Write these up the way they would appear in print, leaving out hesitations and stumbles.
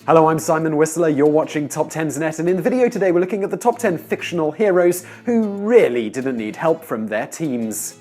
Hello, I'm Simon Whistler, you're watching TopTenzNet, and in the video today we're looking at the top 10 fictional heroes who really didn't need help from their teams.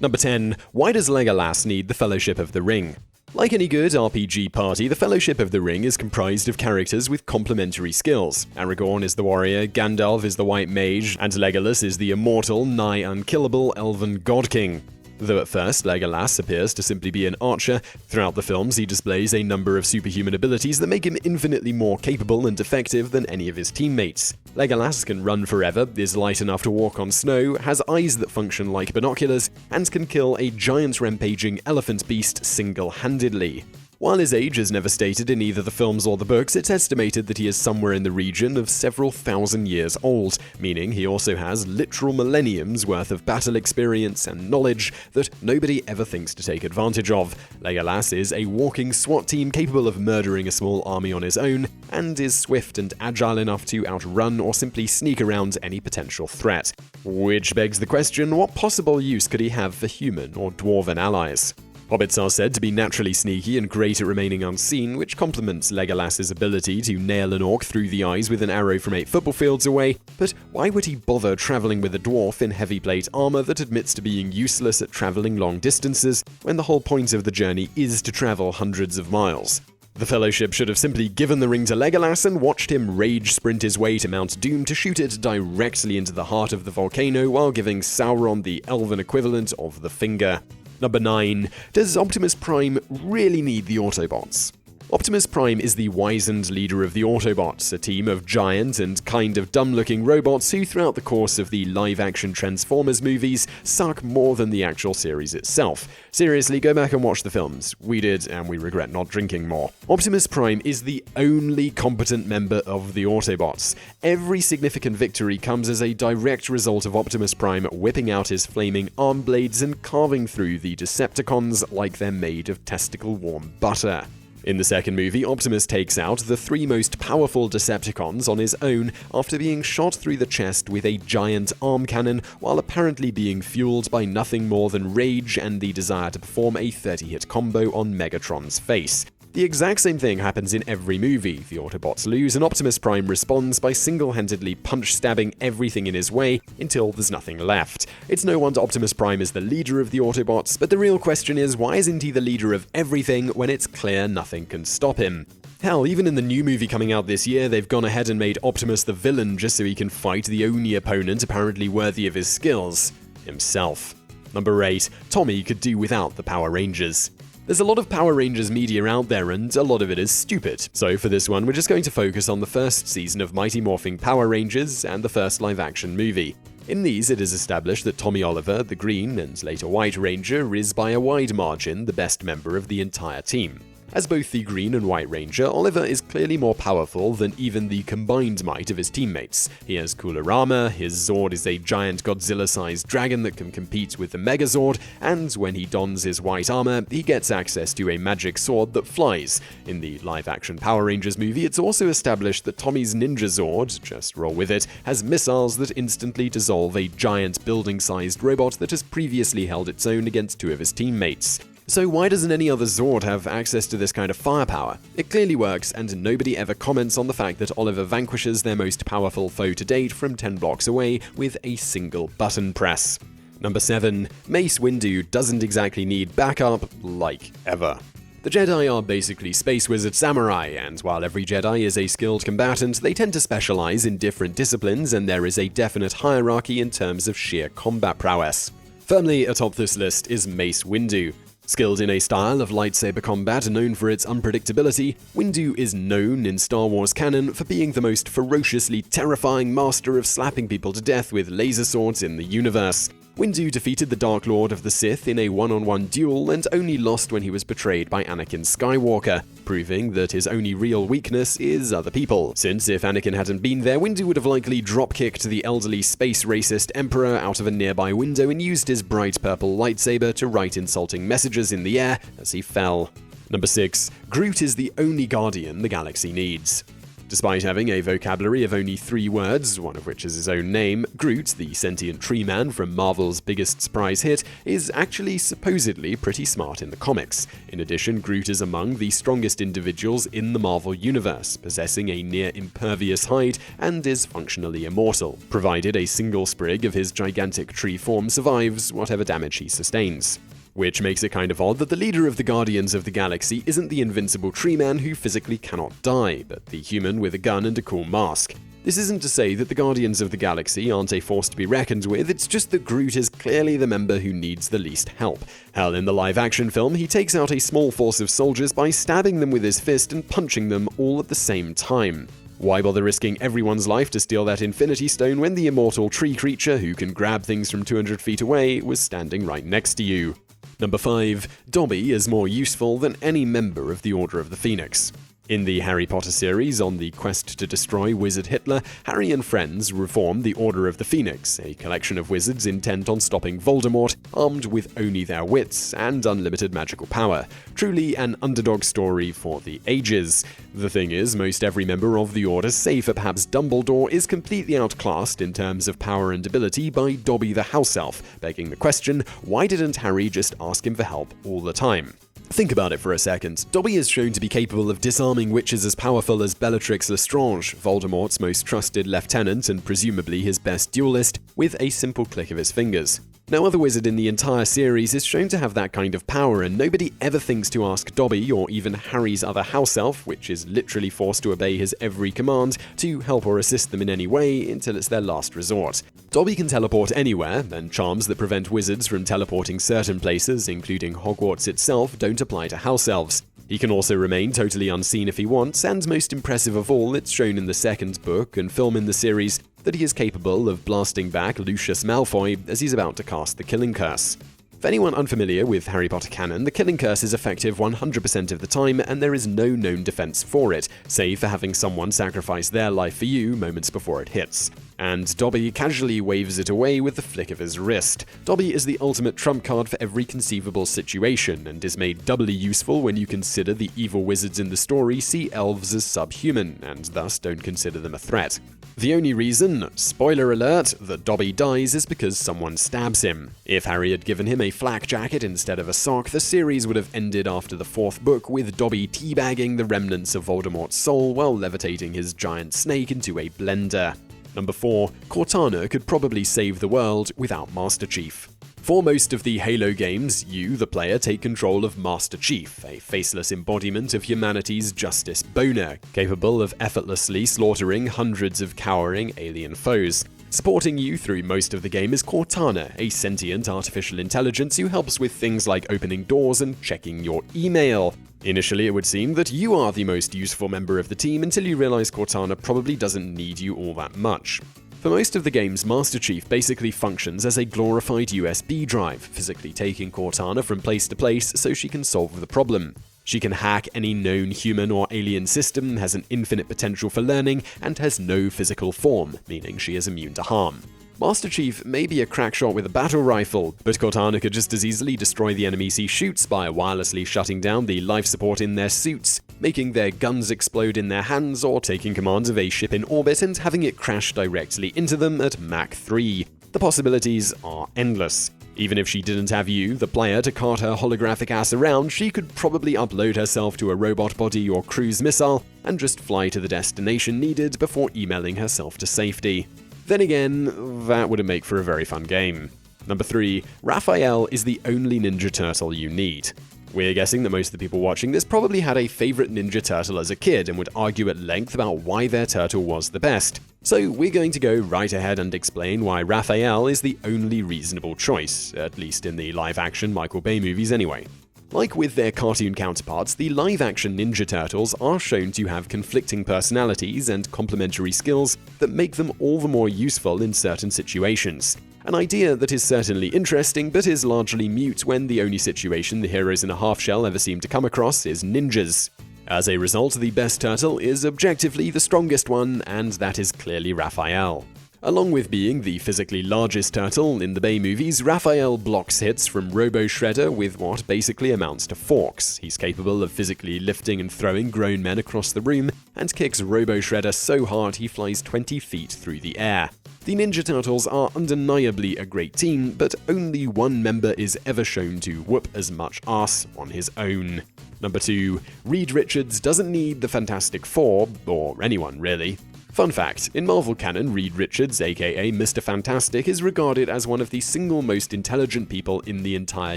Number 10. Why does Legolas need the Fellowship of the Ring? Like any good RPG party, the Fellowship of the Ring is comprised of characters with complementary skills. Aragorn is the warrior, Gandalf is the white mage, and Legolas is the immortal, nigh unkillable elven god king. Though at first Legolas appears to simply be an archer, throughout the films he displays a number of superhuman abilities that make him infinitely more capable and effective than any of his teammates. Legolas can run forever, is light enough to walk on snow, has eyes that function like binoculars, and can kill a giant rampaging elephant beast single-handedly. While his age is never stated in either the films or the books, it's estimated that he is somewhere in the region of several thousand years old, meaning he also has literal millenniums worth of battle experience and knowledge that nobody ever thinks to take advantage of. Legolas is a walking SWAT team capable of murdering a small army on his own, and is swift and agile enough to outrun or simply sneak around any potential threat. Which begs the question, what possible use could he have for human or dwarven allies? Hobbits are said to be naturally sneaky and great at remaining unseen, which complements Legolas's ability to nail an orc through the eyes with an arrow from 8 football fields away. But why would he bother traveling with a dwarf in heavy plate armor that admits to being useless at traveling long distances, when the whole point of the journey is to travel hundreds of miles? The Fellowship should have simply given the ring to Legolas and watched him rage sprint his way to Mount Doom to shoot it directly into the heart of the volcano while giving Sauron the elven equivalent of the finger. Number 9. Does Optimus Prime really need the Autobots? Optimus Prime is the wizened leader of the Autobots, a team of giant and kind of dumb-looking robots who throughout the course of the live-action Transformers movies suck more than the actual series itself. Seriously, go back and watch the films. We did, and we regret not drinking more. Optimus Prime is the only competent member of the Autobots. Every significant victory comes as a direct result of Optimus Prime whipping out his flaming arm blades and carving through the Decepticons like they're made of testicle-warm butter. In the second movie, Optimus takes out the 3 most powerful Decepticons on his own after being shot through the chest with a giant arm cannon while apparently being fueled by nothing more than rage and the desire to perform a 30-hit combo on Megatron's face. The exact same thing happens in every movie. The Autobots lose and Optimus Prime responds by single-handedly punch-stabbing everything in his way until there's nothing left. It's no wonder Optimus Prime is the leader of the Autobots, but the real question is, why isn't he the leader of everything when it's clear nothing can stop him? Hell, even in the new movie coming out this year, they've gone ahead and made Optimus the villain just so he can fight the only opponent apparently worthy of his skills: himself. Number 8. Tommy could do without the Power Rangers. There's a lot of Power Rangers media out there and a lot of it is stupid. So for this one, we're just going to focus on the first season of Mighty Morphin Power Rangers and the first live-action movie. In these, it is established that Tommy Oliver, the Green and later White Ranger, is by a wide margin the best member of the entire team. As both the Green and White Ranger, Oliver is clearly more powerful than even the combined might of his teammates. He has cooler armor, his Zord is a giant Godzilla-sized dragon that can compete with the Megazord, and when he dons his white armor, he gets access to a magic sword that flies. In the live-action Power Rangers movie, it's also established that Tommy's Ninja Zord, just roll with it, has missiles that instantly dissolve a giant building-sized robot that has previously held its own against 2 of his teammates. So why doesn't any other Zord have access to this kind of firepower? It clearly works, and nobody ever comments on the fact that Oliver vanquishes their most powerful foe to date from 10 blocks away with a single button press. Number 7. Mace Windu doesn't exactly need backup, like, ever. The Jedi are basically space wizard samurai, and while every Jedi is a skilled combatant, they tend to specialize in different disciplines, and there is a definite hierarchy in terms of sheer combat prowess. Firmly atop this list is Mace Windu. Skilled in a style of lightsaber combat known for its unpredictability, Windu is known in Star Wars canon for being the most ferociously terrifying master of slapping people to death with laser swords in the universe. Windu defeated the Dark Lord of the Sith in a one-on-one duel and only lost when he was betrayed by Anakin Skywalker, proving that his only real weakness is other people, since if Anakin hadn't been there, Windu would have likely drop-kicked the elderly space-racist Emperor out of a nearby window and used his bright purple lightsaber to write insulting messages in the air as he fell. Number 6. Groot is the only Guardian the galaxy needs. Despite having a vocabulary of only 3 words, one of which is his own name, Groot, the sentient tree man from Marvel's biggest surprise hit, is actually supposedly pretty smart in the comics. In addition, Groot is among the strongest individuals in the Marvel universe, possessing a near-impervious hide and is functionally immortal, provided a single sprig of his gigantic tree form survives whatever damage he sustains. Which makes it kind of odd that the leader of the Guardians of the Galaxy isn't the invincible tree man who physically cannot die, but the human with a gun and a cool mask. This isn't to say that the Guardians of the Galaxy aren't a force to be reckoned with, it's just that Groot is clearly the member who needs the least help. Hell, in the live-action film, he takes out a small force of soldiers by stabbing them with his fist and punching them all at the same time. Why bother risking everyone's life to steal that Infinity Stone when the immortal tree creature who can grab things from 200 feet away was standing right next to you? Number 5. Dobby is more useful than any member of the Order of the Phoenix. In the Harry Potter series, on the quest to destroy Wizard Hitler, Harry and friends reform the Order of the Phoenix, a collection of wizards intent on stopping Voldemort, armed with only their wits and unlimited magical power. Truly an underdog story for the ages. The thing is, most every member of the Order, save for perhaps Dumbledore, is completely outclassed in terms of power and ability by Dobby the House Elf, begging the question, why didn't Harry just ask him for help all the time? Think about it for a second. Dobby is shown to be capable of disarming witches as powerful as Bellatrix Lestrange, Voldemort's most trusted lieutenant and presumably his best duelist, with a simple click of his fingers. No other wizard in the entire series is shown to have that kind of power, and nobody ever thinks to ask Dobby, or even Harry's other house elf, which is literally forced to obey his every command, to help or assist them in any way until it's their last resort. Dobby can teleport anywhere, and charms that prevent wizards from teleporting certain places, including Hogwarts itself, don't apply to house elves. He can also remain totally unseen if he wants, and most impressive of all, it's shown in the second book and film in the series that he is capable of blasting back Lucius Malfoy as he's about to cast the Killing Curse. For anyone unfamiliar with Harry Potter canon, the Killing Curse is effective 100% of the time, and there is no known defense for it, save for having someone sacrifice their life for you moments before it hits. And Dobby casually waves it away with the flick of his wrist. Dobby is the ultimate trump card for every conceivable situation, and is made doubly useful when you consider the evil wizards in the story see elves as subhuman, and thus don't consider them a threat. The only reason, spoiler alert, that Dobby dies is because someone stabs him. If Harry had given him a flak jacket instead of a sock, the series would have ended after the 4th book with Dobby teabagging the remnants of Voldemort's soul while levitating his giant snake into a blender. Number 4. Cortana could probably save the world without Master Chief. For most of the Halo games, you, the player, take control of Master Chief, a faceless embodiment of humanity's justice boner, capable of effortlessly slaughtering hundreds of cowering alien foes. Supporting you through most of the game is Cortana, a sentient artificial intelligence who helps with things like opening doors and checking your email. Initially, it would seem that you are the most useful member of the team until you realize Cortana probably doesn't need you all that much. For most of the games, Master Chief basically functions as a glorified USB drive, physically taking Cortana from place to place so she can solve the problem. She can hack any known human or alien system, has an infinite potential for learning, and has no physical form, meaning she is immune to harm. Master Chief may be a crackshot with a battle rifle, but Cortana could just as easily destroy the enemies he shoots by wirelessly shutting down the life support in their suits, making their guns explode in their hands, or taking command of a ship in orbit and having it crash directly into them at Mach 3. The possibilities are endless. Even if she didn't have you, the player, to cart her holographic ass around, she could probably upload herself to a robot body or cruise missile and just fly to the destination needed before emailing herself to safety. Then again, that wouldn't make for a very fun game. Number 3. Raphael is the only Ninja Turtle you need. We're guessing that most of the people watching this probably had a favorite Ninja Turtle as a kid and would argue at length about why their turtle was the best. So we're going to go right ahead and explain why Raphael is the only reasonable choice, at least in the live-action Michael Bay movies anyway. Like with their cartoon counterparts, the live-action Ninja Turtles are shown to have conflicting personalities and complementary skills that make them all the more useful in certain situations. An idea that is certainly interesting, but is largely mute when the only situation the heroes in a half-shell ever seem to come across is ninjas. As a result, the best turtle is objectively the strongest one, and that is clearly Raphael. Along with being the physically largest turtle in the Bay movies, Raphael blocks hits from Robo Shredder with what basically amounts to forks. He's capable of physically lifting and throwing grown men across the room, and kicks Robo Shredder so hard he flies 20 feet through the air. The Ninja Turtles are undeniably a great team, but only one member is ever shown to whoop as much ass on his own. Number 2. Reed Richards doesn't need the Fantastic Four, or anyone really. Fun fact, in Marvel canon, Reed Richards, aka Mr. Fantastic, is regarded as one of the single most intelligent people in the entire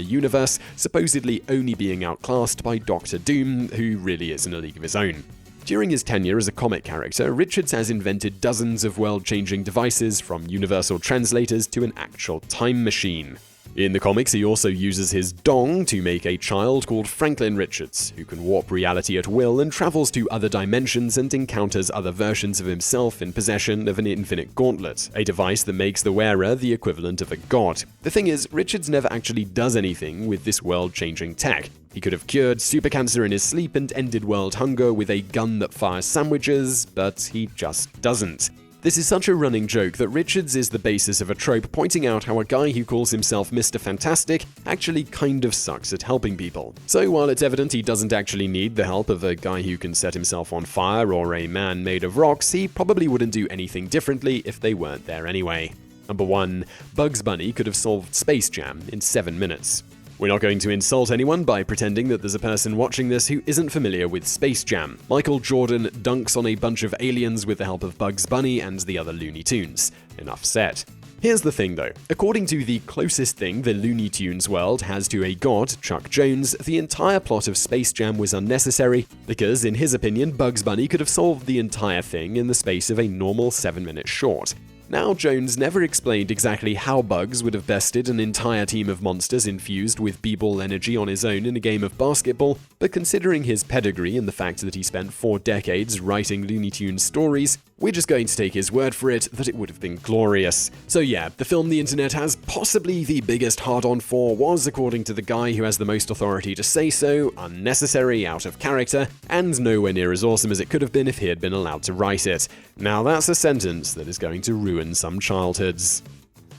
universe, supposedly only being outclassed by Doctor Doom, who really is in a league of his own. During his tenure as a comic character, Richards has invented dozens of world-changing devices, from universal translators to an actual time machine. In the comics, he also uses his dong to make a child called Franklin Richards, who can warp reality at will and travels to other dimensions and encounters other versions of himself in possession of an infinite gauntlet, a device that makes the wearer the equivalent of a god. The thing is, Richards never actually does anything with this world-changing tech. He could have cured super cancer in his sleep and ended world hunger with a gun that fires sandwiches, but he just doesn't. This is such a running joke that Richards is the basis of a trope pointing out how a guy who calls himself Mr. Fantastic actually kind of sucks at helping people. So while it's evident he doesn't actually need the help of a guy who can set himself on fire or a man made of rocks, he probably wouldn't do anything differently if they weren't there anyway. Number 1. Bugs Bunny could have solved Space Jam in 7 minutes. We're not going to insult anyone by pretending that there's a person watching this who isn't familiar with Space Jam. Michael Jordan dunks on a bunch of aliens with the help of Bugs Bunny and the other Looney Tunes. Enough said. Here's the thing though, according to the closest thing the Looney Tunes world has to a god, Chuck Jones, the entire plot of Space Jam was unnecessary because, in his opinion, Bugs Bunny could have solved the entire thing in the space of a normal 7-minute short. Now, Jones never explained exactly how Bugs would have bested an entire team of monsters infused with b-ball energy on his own in a game of basketball, but considering his pedigree and the fact that he spent 4 decades writing Looney Tunes stories, we're just going to take his word for it that it would have been glorious. So yeah, the film the internet has possibly the biggest hard-on for was, according to the guy who has the most authority to say so, unnecessary, out of character, and nowhere near as awesome as it could have been if he had been allowed to write it. Now that's a sentence that is going to ruin some childhoods.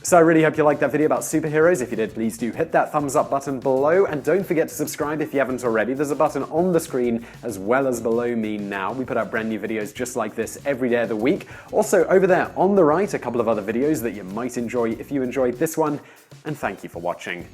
So I really hope you liked that video about superheroes. If you did, please do hit that thumbs up button below, and don't forget to subscribe if you haven't already. There's a button on the screen as well as below me now. We put out brand new videos just like this every day of the week. Also, over there on the right, a couple of other videos that you might enjoy if you enjoyed this one, and thank you for watching.